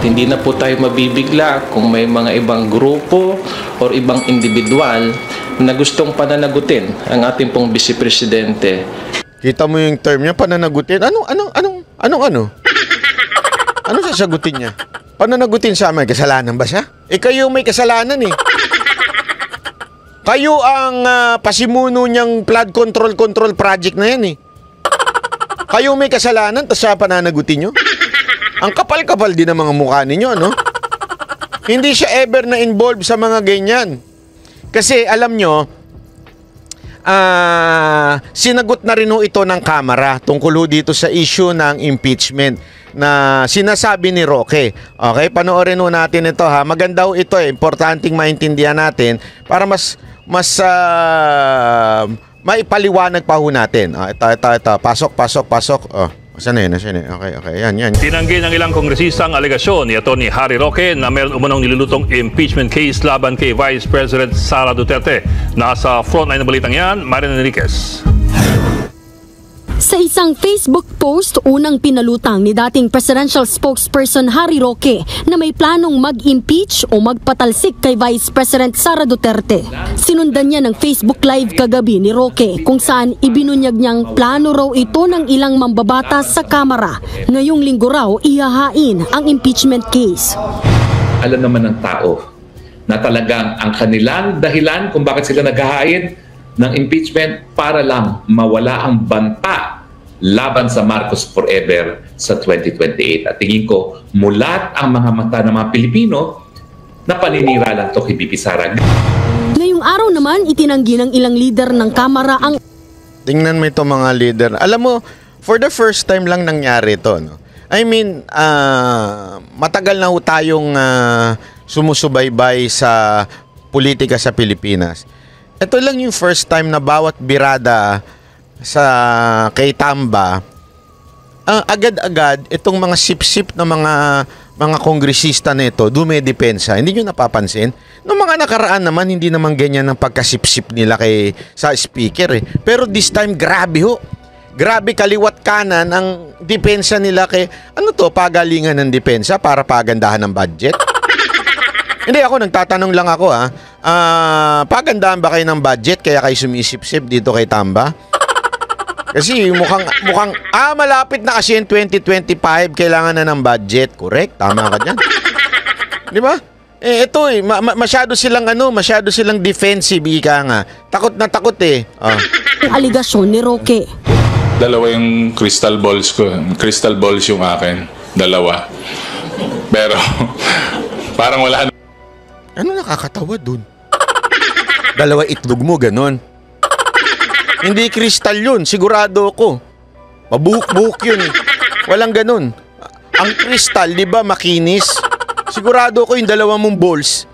hindi na po tayo mabibigla kung may mga ibang grupo o ibang individual na gustong pananagutin ang ating pong Vice Presidente. Kita mo yung term niya, pananagutin. Ano? Ano sasagutin niya? Pananagutin sa amin, kasalanan ba siya? Kayo may kasalanan eh. Kayo ang pasimuno niyang flood control project na yan eh. Kayo may kasalanan, tapos siya pananagutin niyo? Ang kapal-kapal din ang mga mukha ninyo, no? Hindi siya ever na involved sa mga ganyan. Kasi alam nyo, sinagot na rin ho ito ng Kamara tungkol ho dito sa issue ng impeachment na sinasabi ni Roque. Okay, panoorin ho natin ito ha. Maganda ho ito eh. Importanteng maintindihan natin para mas maipaliwanag pa ho natin. Ito. Pasok. Saan na yun? Okay. Yan. Tinanggi ng ilang kongresista ang alegasyon ni Atty. Harry Roque na meron umunong nilulutong impeachment case laban kay Vice President Sara Duterte. Nasa frontline ng balitang yan, Marian Enriquez. Sa isang Facebook post, unang pinalutang ni dating presidential spokesperson Harry Roque na may planong mag-impeach o magpatalsik kay Vice President Sara Duterte. Sinundan niya ng Facebook Live kagabi ni Roque kung saan ibinunyag niyang plano raw ito ng ilang mambabatas sa Kamara. Ngayong linggo raw ihahain ang impeachment case. Alam naman ng tao na talagang ang kanilang dahilan kung bakit sila naghahain ng impeachment para lang mawala ang banta laban sa Marcos Forever sa 2028. At tingin ko, mulat ang mga mata ng mga Pilipino na paninira lang ito kay BP Sara. Ngayong araw naman, itinanggi ng ilang leader ng Kamara ang... Tingnan mo ito mga leader. Alam mo, for the first time lang nangyari ito. No? I mean, matagal na ho tayong sumusubaybay sa politika sa Pilipinas. Ito lang yung first time na bawat birada sa kay Tamba, agad-agad itong mga sip-sip na mga kongresista na ito dumedepensa. Hindi nyo napapansin? Noong mga nakaraan naman, hindi naman ganyan ang pagkasip-sip nila sa speaker eh. Pero this time, grabe ho. Grabe kaliwat kanan ang depensa nila kay, pagalingan ng depensa para pagandahan ng budget? Hindi, nagtatanong lang ako pagandaan ba kayo ng budget kaya kayo sumisip-sip dito kay Tamba? Kasi mukhang malapit na kasi yung 2025, kailangan na ng budget. Correct? Tama ka dyan. Di ba? Ito masyado silang defensive, ika nga. Takot na takot eh. Aligasyon ni Roque. Dalawa yung crystal balls ko. Crystal balls yung akin. Dalawa. Pero parang wala na. Ano nakakatawa dun? Dalawa itlog mo, ganon. Hindi kristal yun, sigurado ako. Mabuhok-buhok yun eh. Walang ganon. Ang kristal, di ba, makinis? Sigurado ako yung dalawa mong balls.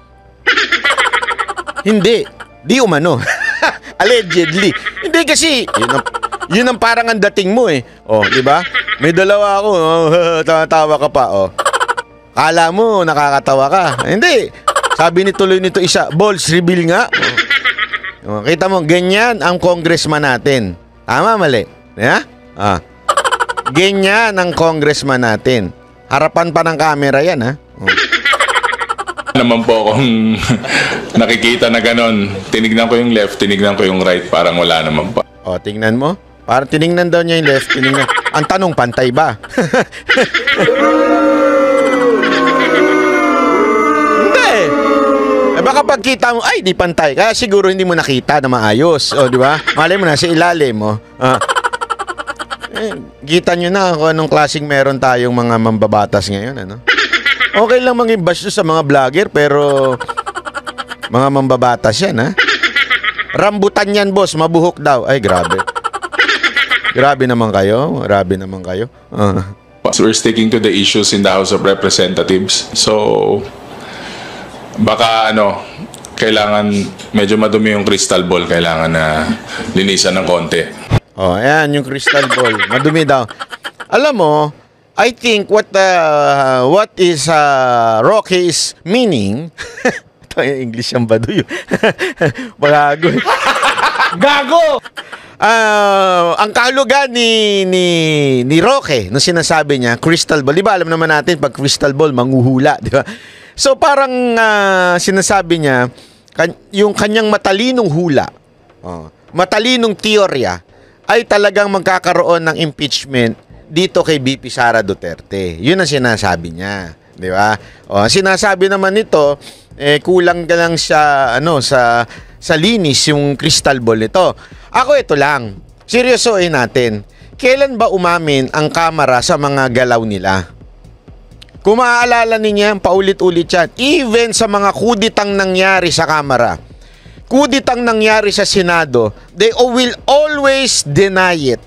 Hindi. Di umano. Allegedly. Hindi kasi, yun ang parang ang dating mo eh. Di ba? May dalawa ako, tawa ka pa, Kala mo, nakakatawa ka. Hindi. Sabi tuloy nito isa, balls reveal nga. Kita mo, ganyan ang congressman natin. Tama, mali? Yeah? Ganyan ang congressman natin. Harapan pa ng camera yan, ha? Naman po akong nakikita na ganon. Tinignan ko yung left, tinignan ko yung right, parang wala naman pa. Tingnan mo. Parang tinignan daw niya yung left, tinignan. Ang tanong, pantay ba? Baka pagkita mo, ay, di pantay. Kaya siguro hindi mo nakita na maayos. Di ba? Malay mo na, sa ilalim mo. Kita nyo na kung anong klaseng meron tayong mga mambabatas ngayon, ano? Okay lang mang-imbash sa mga vlogger, pero mga mambabatas yan, ha? Rambutan yan, boss. Mabuhok daw. Ay, grabe. Grabe naman kayo. So we're sticking to the issues in the House of Representatives. So baka kailangan medyo madumi yung crystal ball, kailangan na linisan ng konti. Ayan yung crystal ball, madumi daw. Alam mo, I think what is Rocky's meaning ito yung English yung baduyo. Gago. ang kahulugan ni Roque, nung sinasabi niya, crystal ball. Di ba, alam naman natin, pag crystal ball, manghuhula. Di ba? So, parang sinasabi niya, yung kanyang matalinong hula, matalinong teorya, ay talagang magkakaroon ng impeachment dito kay BP Sara Duterte. Yun ang sinasabi niya. Di ba? Sinasabi naman nito, kulang ka lang sa linis yung crystal ball nito. Ako ito lang. Seryosoin natin. Kailan ba umamin ang Kamara sa mga galaw nila? Kung maaalala ninyo, paulit-ulit yan. Even sa mga kuditang nangyari sa Kamara, kuditang nangyari sa Senado, they will always deny it.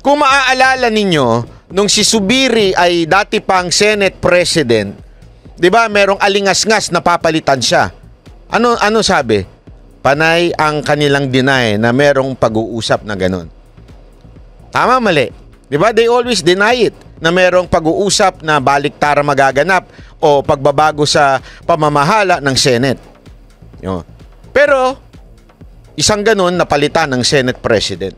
Kung maaalala ninyo, nung si Subiri ay dati pang Senate President, di ba, merong alingas-ngas na papalitan siya. Ano sabi? Panay ang kanilang deny na merong pag-uusap na ganun. Tama, mali. Di ba? They always deny it na merong pag-uusap na baliktara magaganap o pagbabago sa pamamahala ng Senate. Pero, isang ganun napalitan ng Senate President.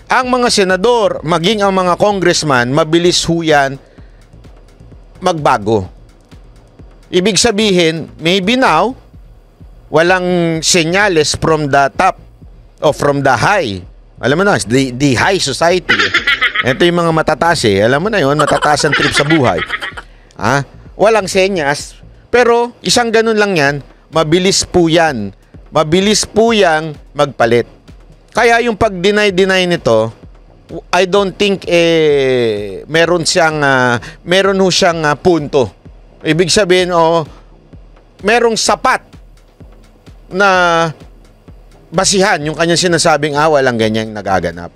Ang mga senador, maging ang mga congressman, mabilis huyan magbago. Ibig sabihin, maybe now, walang senyales from the top o from the high. Alam mo na, the high society. Ito yung mga matataas eh. Alam mo na yun, matataas ang trip sa buhay. Walang senyas. Pero isang ganun lang yan, mabilis po yan. Mabilis po yang magpalit. Kaya yung pag-deny nito, I don't think meron ho siyang punto. Ibig sabihin, merong sapat na basihan yung kanyang sinasabing walang ganyang nagaganap.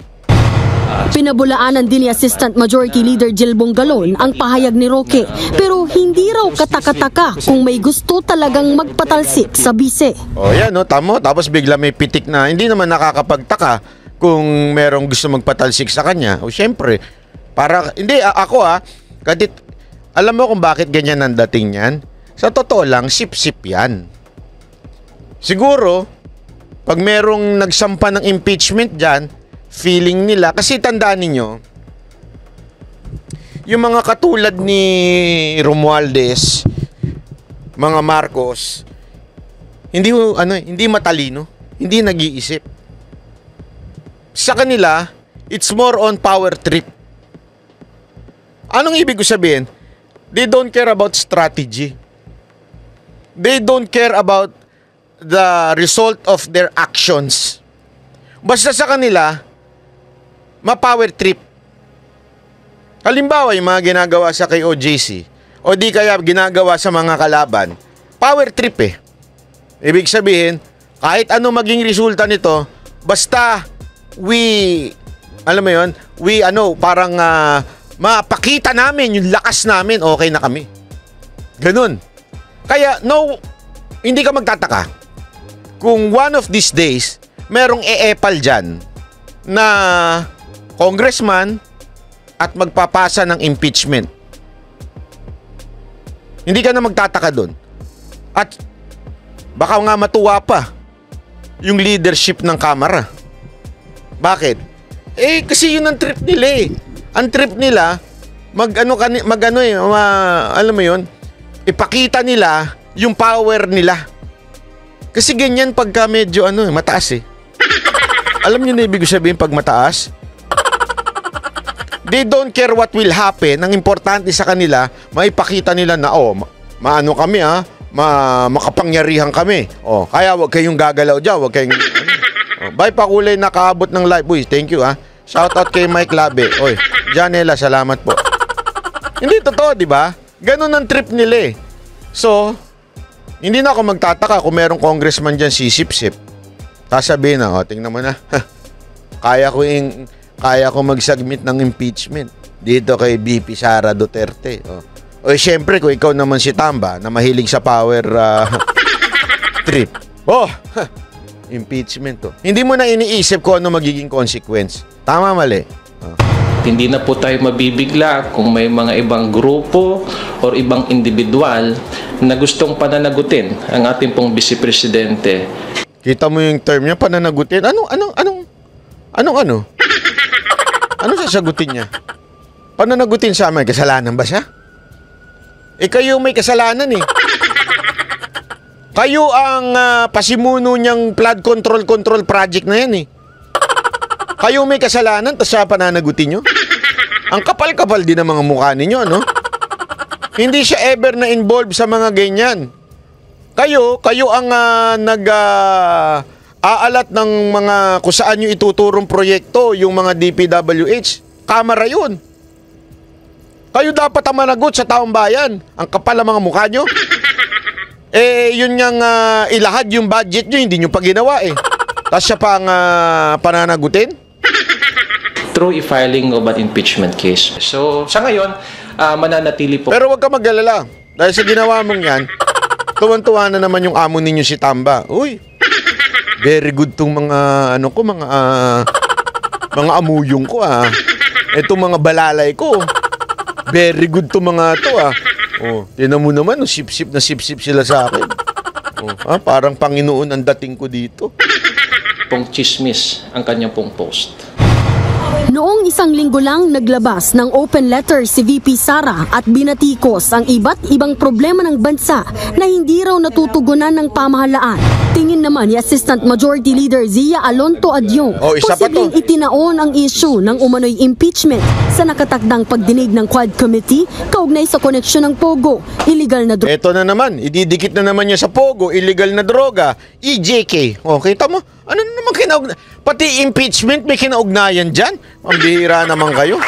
Pinabulaanan din ni Assistant Majority Leader Jill Bongalon ang pahayag ni Roque, pero hindi raw kataka-taka kung may gusto talagang magpatalsik sa bise. Yan, tamo. Tapos bigla may pitik na hindi naman nakakapagtaka kung merong gusto magpatalsik sa kanya. Syempre, hindi ako kadit, alam mo kung bakit ganyan ang dating yan? Sa totoo lang, sip-sip yan. Siguro, pag merong nagsampa ng impeachment dyan, feeling nila, kasi tandaan ninyo, yung mga katulad ni Romualdez, mga Marcos, hindi matalino, hindi nag-iisip. Sa kanila, it's more on power trip. Anong ibig ko sabihin? They don't care about strategy. They don't care about the result of their actions. Basta sa kanila, ma-power trip. Halimbawa, yung mga ginagawa sa kay OJC, o di kaya ginagawa sa mga kalaban, power trip eh. Ibig sabihin, kahit ano maging resulta nito, basta parang mapakita namin yung lakas namin, okay na kami. Ganun. Kaya, hindi ka magtataka kung one of these days, merong e-epal dyan na congressman at magpapasa ng impeachment. Hindi ka na magtataka doon. At baka nga matuwa pa yung leadership ng Kamara. Bakit? Kasi yun ang trip nila eh. Ang trip nila, alam mo yun, ipakita nila yung power nila. Kasi ganyan pagka medyo mataas eh. Alam niyo na ibig sabihin pag mataas? They don't care what will happen. Ang importante sa kanila, maipakita nila na maano kami makapangyarihan kami. Kaya wag kayong gagalaw diyan, wag kayong bye Pakulay, nakaabot ng live. Uy, thank you Shout out kay Mike Labe. Oy, Janela, salamat po. Hindi totoo, di ba? Ganun ang trip nila eh. So, hindi na ako magtataka kung merong congressman dyan sisip-sip. Tapos sabihin tingnan mo na. Kaya ko mag-submit ng impeachment dito kay BP Sara Duterte. Syempre, kung ikaw naman si Tamba na mahilig sa power trip. Impeachment Hindi mo na iniisip kung ano magiging consequence. Tama, mali? Hindi na po tayo mabibigla kung may mga ibang grupo or ibang individual na gustong pananagutin ang ating pong Vice Presidente. Kita mo yung term niya, pananagutin. Anong ano? Ano sasagutin niya? Paano nagutin sa amin? Kasalanan ba siya? Kayo may kasalanan eh. Kayo ang pasimuno niyang flood control project na yan eh. Kayo may kasalanan, tapos siya pananagutin nyo? Ang kapal-kapal din ng mga mukha ninyo, no? Hindi siya ever na involved sa mga ganyan. Kayo ang aalat ng mga kung saan nyo ituturong proyekto, yung mga DPWH. Kamara yun. Kayo dapat ang managot sa taong bayan. Ang kapal ng mga mukha nyo. Yun ngang ilahad yung budget nyo, hindi nyo pa ginawa eh. Tapos siya pa ang pananagutin? Through e-filing of an impeachment case. So, sa ngayon, mananatili po. Pero wag ka mag-alala. Dahil sa ginawa mong yan, tuwan-tuwa na naman yung amo ninyo si Tamba. Uy, very good tong mga, mga amuyong ko Itong mga balalay ko. Very good tong mga to tinan mo naman, sip-sip sila sa akin. Parang Panginoon ang dating ko dito. Pong chismis ang kanyang pong post. Noong isang linggo lang naglabas ng open letter si VP Sara at binatikos ang iba't ibang problema ng bansa na hindi raw natutugunan ng pamahalaan. Tingin naman ni Assistant Majority Leader Zia Alonto Adyong, isa pa to. posibleng itinaon ang issue ng umano'y impeachment sa nakatakdang pagdinig ng Quad Committee kaugnay sa koneksyon ng Pogo, illegal na droga. Ito na naman, ididikit na naman niya sa Pogo, illegal na droga, EJK. Kita mo? Ano naman kinaugnayan? Pati impeachment may kinaugnayan dyan? Ang bihira naman kayo.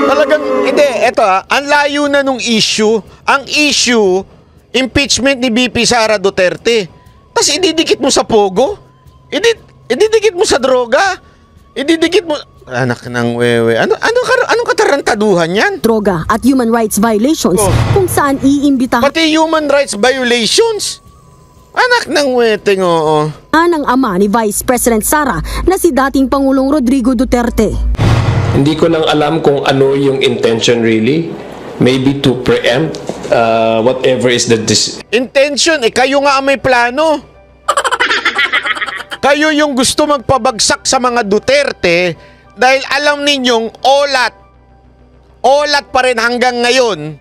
Talagang, hindi, eto ang layo na nung issue. Ang issue, impeachment ni BP Sara Duterte. Tapos ididikit mo sa Pogo? Ididikit mo sa droga? Ididikit mo... Anak ng wewe. Anong katarantaduhan yan? Droga at human rights violations kung saan iimbitahan Pati human rights violations? Anak ng weteng, oo. ng ama ni Vice President Sara na si dating Pangulong Rodrigo Duterte. Hindi ko lang alam kung ano yung intention really. Maybe to preempt whatever is the Intention, kayo nga ang may plano. Kayo yung gusto magpabagsak sa mga Duterte dahil alam ninyong olat pa rin hanggang ngayon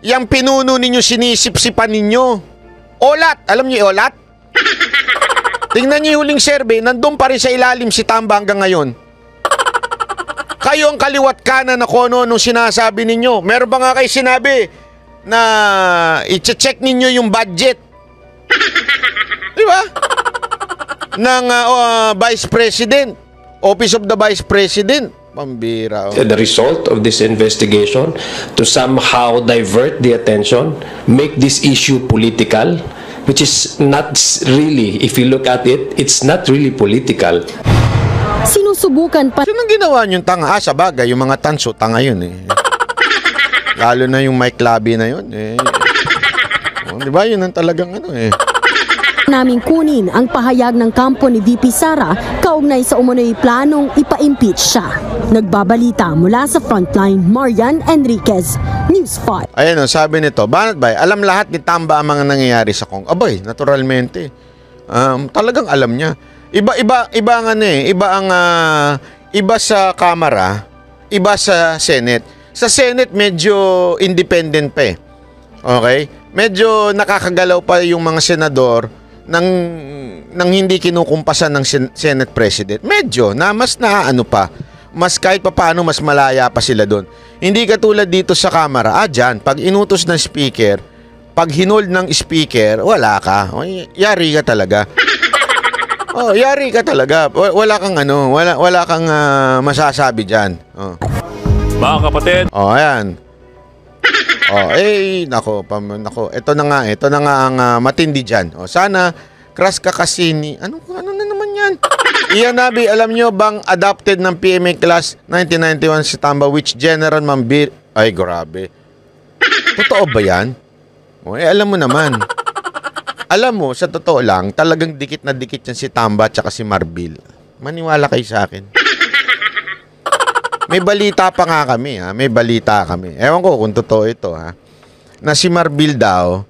yung pinuno ninyo sinisip-sipan ninyo. Olat, alam niyo olat? Tingnan niyo yung huling survey, nandun pa rin sa ilalim si Tamba hanggang ngayon. Kayo ang kaliwat kanan na kung ano nung sinasabi ninyo. Meron ba nga kayo sinabi na i-check ninyo yung budget? Di ba? Ng Vice President. Office of the Vice President. Pambira. the result of this investigation to somehow divert the attention, make this issue political, which is not really, if you look at it, it's not really political. Sinusubukan pa Sino ginawa niyong tanga? Sa bagay, yung mga tanso, tanga yun Lalo na yung Mike Labi na yun di ba? Yun ang talagang naming kunin ang pahayag ng kampo ni VP Sara kaugnay sa umano'y planong ipa-impeach siya. Nagbabalita mula sa Frontline, Marian Enriquez, News 5. Ayan sabi nito, Banat Bay, alam lahat ni Tamba ang mga nangyayari sa Kong. Abay, naturalmente. Talagang alam niya. Iba ang iba sa Kamara, iba sa Senate. Sa Senate medyo independent pa Okay? Medyo nakakagalaw pa yung mga senador nang hindi kinukumpasan ng Senate President. Medyo mas kahit paano mas malaya pa sila doon. Hindi katulad dito sa Kamara. Dyan, pag inutos ng speaker, pag hinold ng speaker, wala ka. Yari ka talaga. Yari ka talaga. Wala kang wala kang masasabi diyan. Mga kapatid, ayan. Nako. Ito na nga ang matindi diyan. Sana crush ka kasi ni ano na naman 'yan. Iyan Nabi, alam nyo bang adopted ng PMA class 1991 si Tamba which General Mambir... Ay, grabe. Totoo ba yan? Alam mo naman. Alam mo, sa totoo lang, talagang dikit na dikit yan si Tamba at si Marbil. Maniwala kayo sa akin. May balita pa nga kami, May balita kami. Ewan ko kung totoo ito, Na si Marbil daw,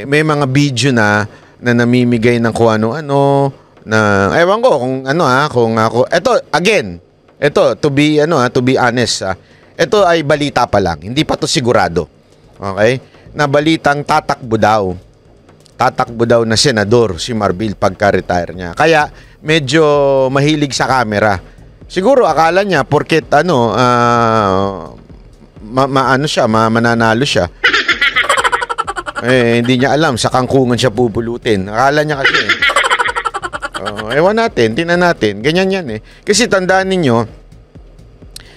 may mga video na namimigay ng kung ano-ano, na ewan ko kung kung ako to be honest, ito ay balita pa lang, hindi pa to sigurado. Okay? Na balitang tatakbo daw na senador si Marbil pagka-retire niya. Kaya medyo mahilig sa camera. Siguro akala niya porket mananalo siya. Hindi niya alam sa kangkungan siya pupulutin. Akala niya kasi. Ewan natin, tingnan natin. Ganyan yan eh. Kasi tandaan ninyo,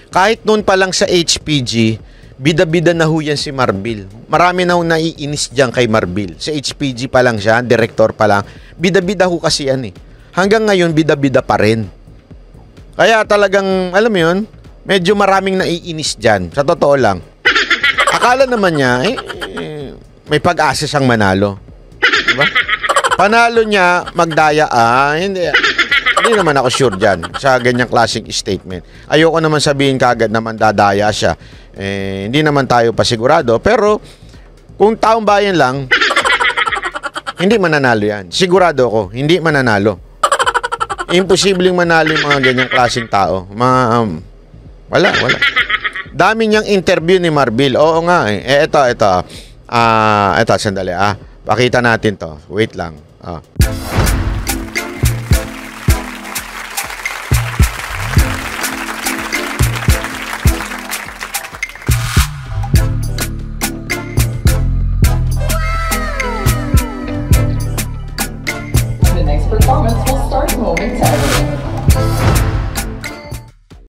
kahit noon pa lang sa HPG, bida-bida na ho yan si Marbil. Marami na ho naiinis dyan kay Marbil. Sa HPG pa lang siya, director pa lang. Bida-bida ho kasi yan eh. Hanggang ngayon, bida-bida pa rin. Kaya talagang, alam mo yun, medyo maraming naiinis dyan. Sa totoo lang. Akala naman niya, may pag-asa siyang manalo. Diba? Panalo niya, magdaya, hindi naman ako sure dyan sa ganyang klaseng statement. Ayoko naman sabihin kagad naman dadaya siya. Hindi naman tayo pasigurado. Pero, kung taong bayan lang, hindi mananalo yan. Sigurado ako, hindi mananalo. Imposibleng manalo yung mga ganyang klaseng tao. Wala. Dami niyang interview ni Marbil. Oo nga eh. Ito, sandali. Pakita natin to. Wait lang.